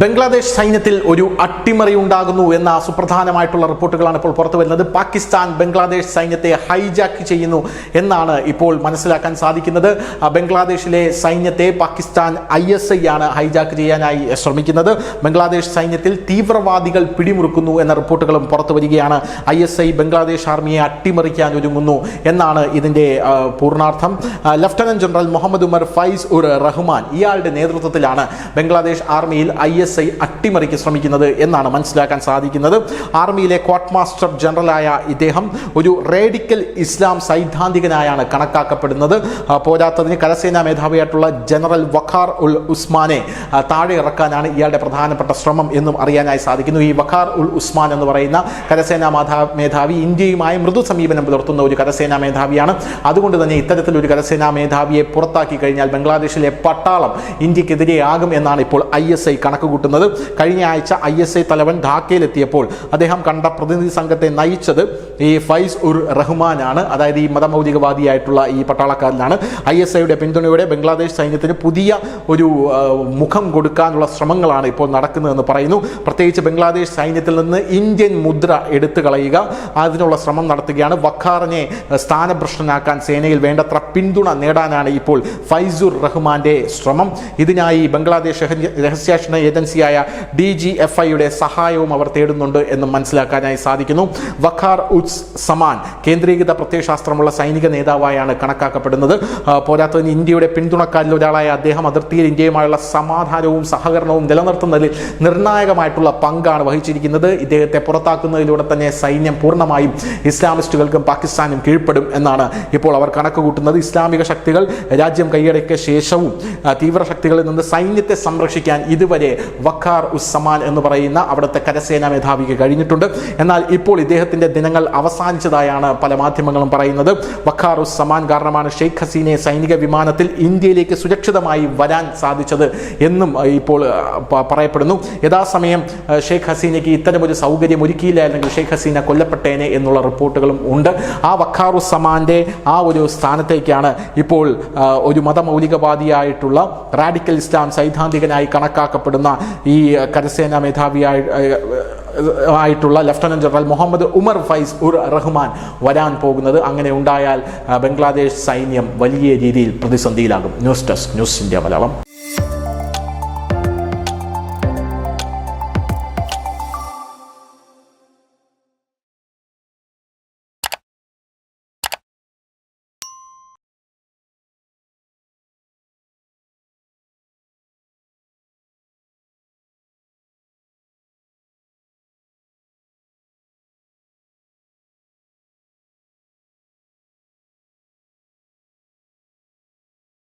ബംഗ്ലാദേശ് സൈന്യത്തിൽ ഒരു അട്ടിമറി ഉണ്ടാകുന്നു എന്ന സുപ്രധാനമായിട്ടുള്ള റിപ്പോർട്ടുകളാണ് ഇപ്പോൾ പുറത്തു വരുന്നത്. പാകിസ്ഥാൻ ബംഗ്ലാദേശ് സൈന്യത്തെ ഹൈജാക്ക് ചെയ്യുന്നു എന്നാണ് ഇപ്പോൾ മനസ്സിലാക്കാൻ സാധിക്കുന്നത്. ബംഗ്ലാദേശിലെ സൈന്യത്തെ പാകിസ്ഥാൻ ISI ആണ് ഹൈജാക്ക് ചെയ്യാനായി ശ്രമിക്കുന്നത്. ബംഗ്ലാദേശ് സൈന്യത്തിൽ തീവ്രവാദികൾ പിടിമുറുക്കുന്നു എന്ന റിപ്പോർട്ടുകളും പുറത്തു വരികയാണ്. ISI ബംഗ്ലാദേശ് ആർമിയെ അട്ടിമറിക്കാൻ ഒരുങ്ങുന്നു എന്നാണ് ഇതിന്റെ പൂർണ്ണാർത്ഥം. ലഫ്റ്റനന്റ് ജനറൽ മുഹമ്മദ് ഉമർ ഫൈസ് ഉർ റഹ്മാൻ ഇയാളുടെ നേതൃത്വത്തിലാണ് ബംഗ്ലാദേശ് ആർമിയിൽ ISI അട്ടിമറിക്ക് ശ്രമിക്കുന്നത് എന്നാണ് മനസ്സിലാക്കാൻ സാധിക്കുന്നത്. ആർമിയിലെ ക്വാർട്ട് മാസ്റ്റർ ജനറലായ ഇദ്ദേഹം ഒരു റേഡിക്കൽ ഇസ്ലാം സൈദ്ധാന്തികനായാണ് കണക്കാക്കപ്പെടുന്നത്. പോരാത്തതിന് കരസേനാ മേധാവിയായിട്ടുള്ള ജനറൽ വഖാർ ഉൽ ഉസ്മാനെ താഴെ ഇറക്കാനാണ് ഇയാളുടെ പ്രധാനപ്പെട്ട ശ്രമം എന്നും അറിയാനായി സാധിക്കുന്നു. ഈ വഖാർ ഉൽ ഉസ്മാൻ എന്ന് പറയുന്ന കരസേനാ മേധാവി ഇന്ത്യയുമായി മൃദു സമീപനം പുലർത്തുന്ന ഒരു കരസേനാ മേധാവിയാണ്. അതുകൊണ്ട് തന്നെ ഇത്തരത്തിലൊരു കരസേനാ മേധാവിയെ പുറത്താക്കി കഴിഞ്ഞാൽ ബംഗ്ലാദേശിലെ പട്ടാളം ഇന്ത്യക്കെതിരെയാകും എന്നാണ് ഇപ്പോൾ ISI കണക്ക് കൂട്ടുന്നത്. കഴിഞ്ഞ ആഴ്ച ISI തലവൻ ധാക്കയിലെത്തിയപ്പോൾ അദ്ദേഹം കണ്ട പ്രതിനിധി സംഘത്തെ നയിച്ചത് ഈ ഫൈസ് ഉർ റഹ്മാനാണ്. അതായത് ഈ മതമൗലികവാദിയായിട്ടുള്ള ഈ പട്ടാളക്കാരനാണ്. ISIയുടെ പിന്തുണയോടെ ബംഗ്ലാദേശ് സൈന്യത്തിന് പുതിയ ഒരു മുഖം കൊടുക്കാനുള്ള ശ്രമങ്ങളാണ് ഇപ്പോൾ നടക്കുന്നതെന്ന് പറയുന്നു. പ്രത്യേകിച്ച് ബംഗ്ലാദേശ് സൈന്യത്തിൽ നിന്ന് ഇന്ത്യൻ മുദ്ര എടുത്തു കളയുക, അതിനുള്ള ശ്രമം നടത്തുകയാണ്. വഖാറിനെ സ്ഥാനഭ്രഷ്ടനാക്കാൻ സേനയിൽ വേണ്ടത്ര പിന്തുണ നേടാനാണ് ഇപ്പോൾ ഫൈസുർ റഹ്മാന്റെ ശ്രമം. ഇതിനായി ബംഗ്ലാദേശ് രഹസ്യാന്വേഷണ ഏജൻസിയായ DGFIയുടെ സഹായവും അവർ തേടുന്നുണ്ട് എന്ന് മനസ്സിലാക്കാനായി സാധിക്കുന്നു. വഖാർ ഉസ് സമാൻ കേന്ദ്രീകൃത പ്രത്യയശാസ്ത്രമുള്ള സൈനിക നേതാവായാണ് കണക്കാക്കപ്പെടുന്നത്. പോരാത്തതിന് ഇന്ത്യയുടെ പിന്തുണക്കാരിൽ ഒരാളായ അദ്ദേഹം അതിർത്തിയിൽ ഇന്ത്യയുമായുള്ള സമാധാനവും സഹകരണവും നിലനിർത്തുന്നതിൽ നിർണായകമായിട്ടുള്ള പങ്കാണ് വഹിച്ചിരിക്കുന്നത്. ഇദ്ദേഹത്തെ പുറത്താക്കുന്നതിലൂടെ തന്നെ സൈന്യം പൂർണ്ണമായും ഇസ്ലാമിസ്റ്റുകൾക്കും പാകിസ്ഥാനും കീഴ്പ്പെടും എന്നാണ് ഇപ്പോൾ അവർ കണക്ക് കൂട്ടുന്നത്. ഇസ്ലാമിക ശക്തികൾ രാജ്യം കൈയടക്കിയ ശേഷവും തീവ്ര ശക്തികളിൽ നിന്ന് സൈന്യത്തെ സംരക്ഷിക്കാൻ ഇതുവരെ വഖാർ ഉസ് സമാൻ എന്ന് പറയുന്ന അവിടുത്തെ കരസേനാ മേധാവിക്ക് കഴിഞ്ഞിട്ടുണ്ട്. എന്നാൽ ഇപ്പോൾ ഇദ്ദേഹത്തിന്റെ ദിനങ്ങൾ അവസാനിച്ചതായാണ് പല മാധ്യമങ്ങളും പറയുന്നത്. വഖാർ ഉസ് സമാൻ കാരണമാണ് ഷെയ്ഖ് ഹസീനയെ സൈനിക വിമാനത്തിൽ ഇന്ത്യയിലേക്ക് സുരക്ഷിതമായി വരാൻ സാധിച്ചത് എന്നും ഇപ്പോൾ പറയപ്പെടുന്നു. യഥാസമയം ഷെയ്ഖ് ഹസീനയ്ക്ക് ഇത്തരമൊരു സൗകര്യം ഒരുക്കിയില്ലായിരുന്നെങ്കിൽ ഷെയ്ഖ് ഹസീന കൊല്ലപ്പെട്ടേനെ എന്നുള്ള റിപ്പോർട്ടുകളും ഉണ്ട്. ആ വഖാർ ഉസ് സമാന്റെ ആ ഒരു സ്ഥാനത്തേക്കാണ് ഇപ്പോൾ ഒരു മതമൗലികവാദിയായിട്ടുള്ള റാഡിക്കൽ ഇസ്ലാം സൈദ്ധാന്തികനായി കണക്കാക്കപ്പെടുന്ന ഈ കരസേനാ മേധാവിയായിട്ടുള്ള ലഫ്റ്റനന്റ് ജനറൽ മുഹമ്മദ് ഉമർ ഫൈസ് ഉർ റഹ്മാൻ വരാൻ പോകുന്നത്. അങ്ങനെ ഉണ്ടായാൽ ബംഗ്ലാദേശ് സൈന്യം വലിയ രീതിയിൽ പ്രതിസന്ധിയിലാകും. News desk news India Malayalam.